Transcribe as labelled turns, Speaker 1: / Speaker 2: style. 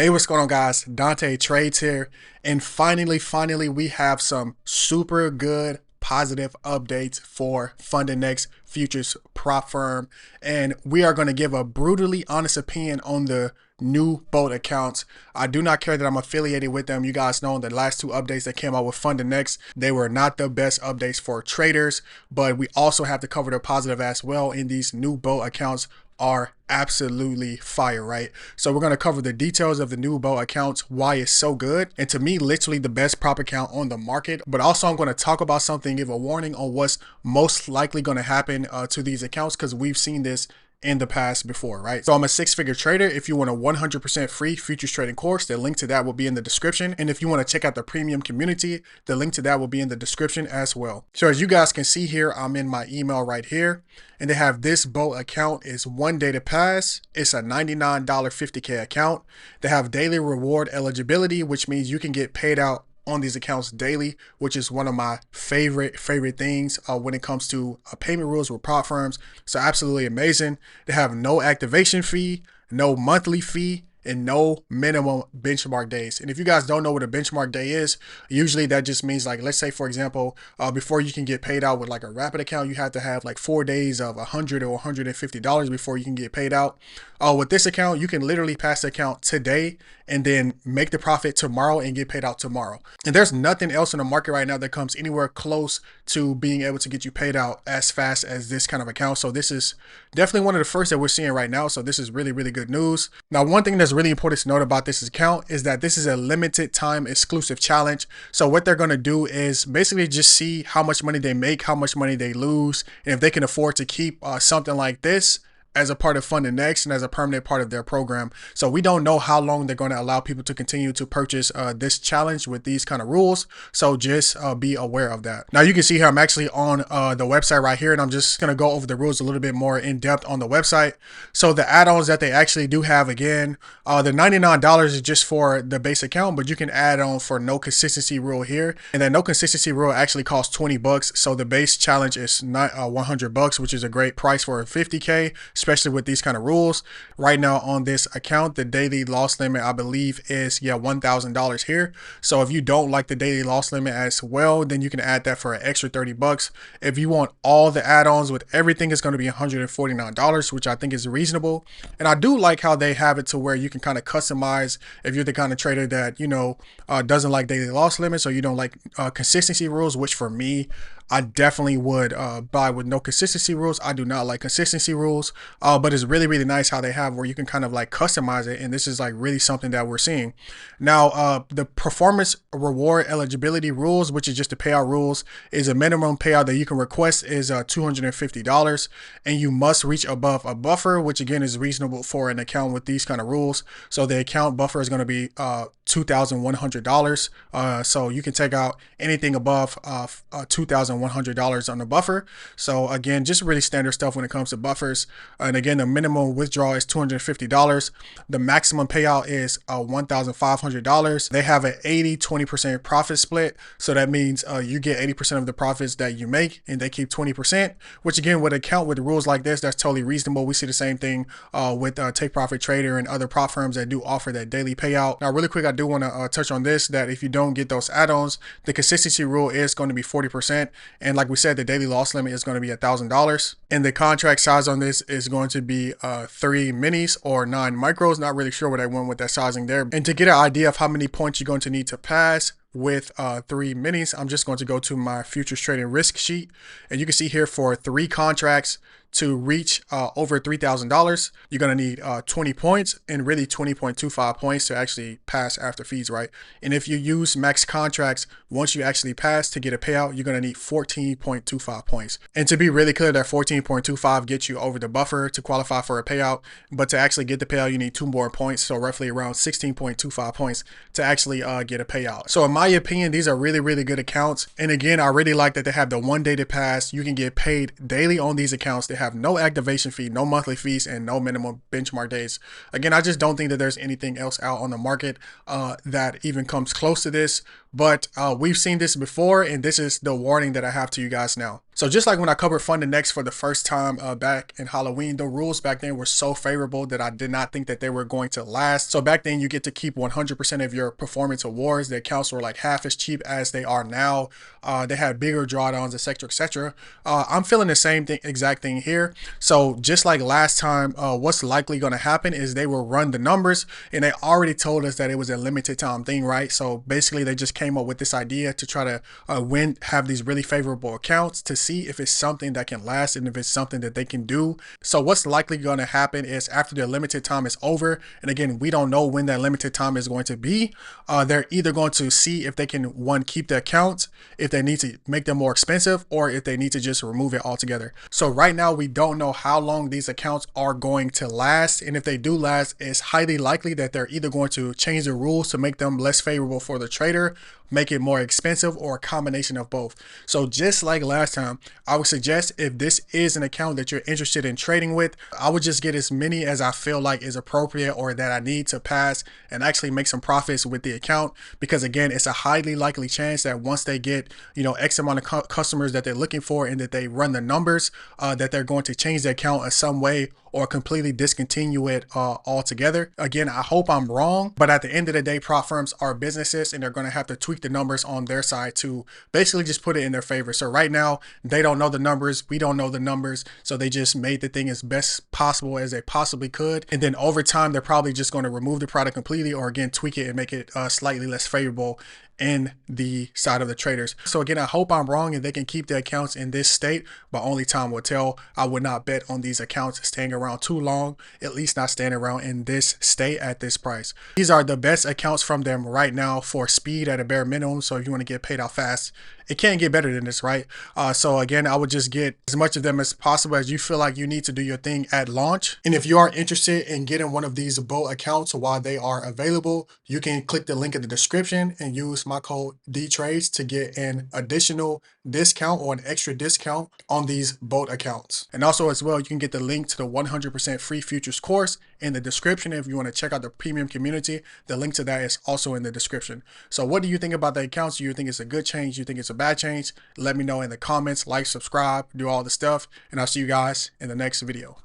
Speaker 1: Hey, what's going on, guys? Dante Trades here, and finally we have some super good positive updates for FundedNext Futures prop firm, and we are going to give a brutally honest opinion on the new boat accounts. I do not care that I'm affiliated with them. You guys know the last two updates that came out with FundedNext, they were not the best updates for traders, but we also have to cover the positive as well. In these new boat accounts are absolutely fire, right? So we're going to cover the details of the new boat accounts, why it's so good, and to me, literally the best prop account on the market. But also I'm going to talk about something, give a warning on what's most likely going to happen to these accounts, because we've seen this in the past before, right? So I'm a six-figure trader. If you want a 100% free futures trading course, the link to that will be in the description. And if you want to check out the premium community, the link to that will be in the description as well. So as you guys can see here, I'm in my email right here, and they have this boat account is 1 day to pass. It's a $99 50K account. They have daily reward eligibility, which means you can get paid out on these accounts daily, which is one of my favorite things when it comes to payment rules with prop firms. So absolutely amazing. They have no activation fee, no monthly fee, and no minimum benchmark days. And if you guys don't know what a benchmark day is, usually that just means, like, let's say for example, before you can get paid out with like a rapid account, you have to have like 4 days of $100 or $150 before you can get paid out. With this account, you can literally pass the account today and then make the profit tomorrow and get paid out tomorrow. And there's nothing else in the market right now that comes anywhere close to being able to get you paid out as fast as this kind of account. So this is definitely one of the first that we're seeing right now. So this is really good news. Now, one thing that's really important to note about this account is that this is a limited time exclusive challenge. So what they're going to do is basically just see how much money they make, how much money they lose, and if they can afford to keep something like this as a part of FundedNext and as a permanent part of their program. So we don't know how long they're going to allow people to continue to purchase this challenge with these kind of rules. So just be aware of that. Now you can see here I'm actually on the website right here, and I'm just going to go over the rules a little bit more in depth on the website. So the add-ons that they actually do have, again, the $99 is just for the base account, but you can add on for no consistency rule here. And that no consistency rule actually costs $20. So the base challenge is not $100, which is a great price for a 50K. Especially with these kind of rules. Right now on this account, the daily loss limit, I believe, is $1,000 here. So if you don't like the daily loss limit as well, then you can add that for an extra $30. If you want all the add-ons with everything, it's going to be $149, which I think is reasonable. And I do like how they have it to where you can kind of customize if you're the kind of trader that, you know, doesn't like daily loss limits, or you don't like consistency rules, which for me, I definitely would buy with no consistency rules. I do not like consistency rules, but it's really nice how they have where you can kind of like customize it. And this is like really something that we're seeing. Now, the performance reward eligibility rules, which is just the payout rules, is a minimum payout that you can request is $250. And you must reach above a buffer, which again is reasonable for an account with these kind of rules. So the account buffer is going to be $2,100. So you can take out anything above $2,100 on the buffer. So again, just really standard stuff when it comes to buffers. And again, the minimum withdrawal is $250. The maximum payout is $1,500. They have an 80-20% profit split. So that means you get 80% of the profits that you make, and they keep 20%, which again, with account with rules like this, that's totally reasonable. We see the same thing with Take Profit Trader and other prop firms that do offer that daily payout. Now, really quick, I do want to touch on this, that if you don't get those add-ons, the consistency rule is going to be 40%. And like we said, the daily loss limit is going to be $1,000. And the contract size on this is going to be 3 minis or 9 micros. Not really sure what I went with that sizing there. And to get an idea of how many points you're going to need to pass with 3 minis, I'm just going to go to my futures trading risk sheet. And you can see here for 3 contracts to reach over $3,000, you're going to need 20 points and really 20.25 points to actually pass after fees, right? And if you use max contracts, once you actually pass to get a payout, you're going to need 14.25 points. And to be really clear, that 14.25 gets you over the buffer to qualify for a payout. But to actually get the payout, you need 2 more points. So roughly around 16.25 points to actually get a payout. So in my opinion, these are really good accounts. And again, I really like that they have the 1 day to pass. You can get paid daily on these accounts. They have no activation fee, no monthly fees, and no minimum benchmark days. Again, I just don't think that there's anything else out on the market that even comes close to this but we've seen this before, and this is the warning that I have to you guys now. So just like when I covered FundedNext for the first time back in Halloween, the rules back then were so favorable that I did not think that they were going to last. So back then you get to keep 100% of your performance awards. The accounts were like half as cheap as they are now. They had bigger drawdowns, etc., etc. I'm feeling the same exact thing here. So just like last time, what's likely going to happen is they will run the numbers, and they already told us that it was a limited time thing, right? So basically they just came up with this idea to try to have these really favorable accounts to see if it's something that can last and if it's something that they can do. So what's likely going to happen is after the limited time is over, and again, we don't know when that limited time is going to be, they're either going to see if they can, one, keep the accounts, if they need to make them more expensive, or if they need to just remove it altogether. So right now we don't know how long these accounts are going to last, and if they do last, it's highly likely that they're either going to change the rules to make them less favorable for the trader, make it more expensive, or a combination of both. So just like last time, I would suggest if this is an account that you're interested in trading with, I would just get as many as I feel like is appropriate or that I need to pass and actually make some profits with the account, because again, it's a highly likely chance that once they get, you know, X amount of customers that they're looking for and that they run the numbers, that they're going to change the account in some way or completely discontinue it altogether. Again, I hope I'm wrong, but at the end of the day, prop firms are businesses and they're going to have to tweak the numbers on their side to basically just put it in their favor. So right now, they don't know the numbers, we don't know the numbers, so they just made the thing as best possible as they possibly could. And then over time, they're probably just going to remove the product completely or again, tweak it and make it slightly less favorable in the side of the traders. So again, I hope I'm wrong and they can keep the accounts in this state, but only time will tell. I would not bet on these accounts staying around too long, at least not staying around in this state at this price. These are the best accounts from them right now for speed at a bare minimum. So if you want to get paid out fast, it can't get better than this, right? So again, I would just get as much of them as possible as you feel like you need to do your thing at launch. And if you are interested in getting one of these boat accounts while they are available, you can click the link in the description and use my code DTRADES to get an additional discount or an extra discount on these boat accounts. And also as well, you can get the link to the 100% free futures course in the description. If you want to check out the premium community, the link to that is also in the description. So what do you think about the accounts? Do you think it's a good change? Do you think it's a bad change? Let me know in the comments. Like, subscribe, do all the stuff, and I'll see you guys in the next video.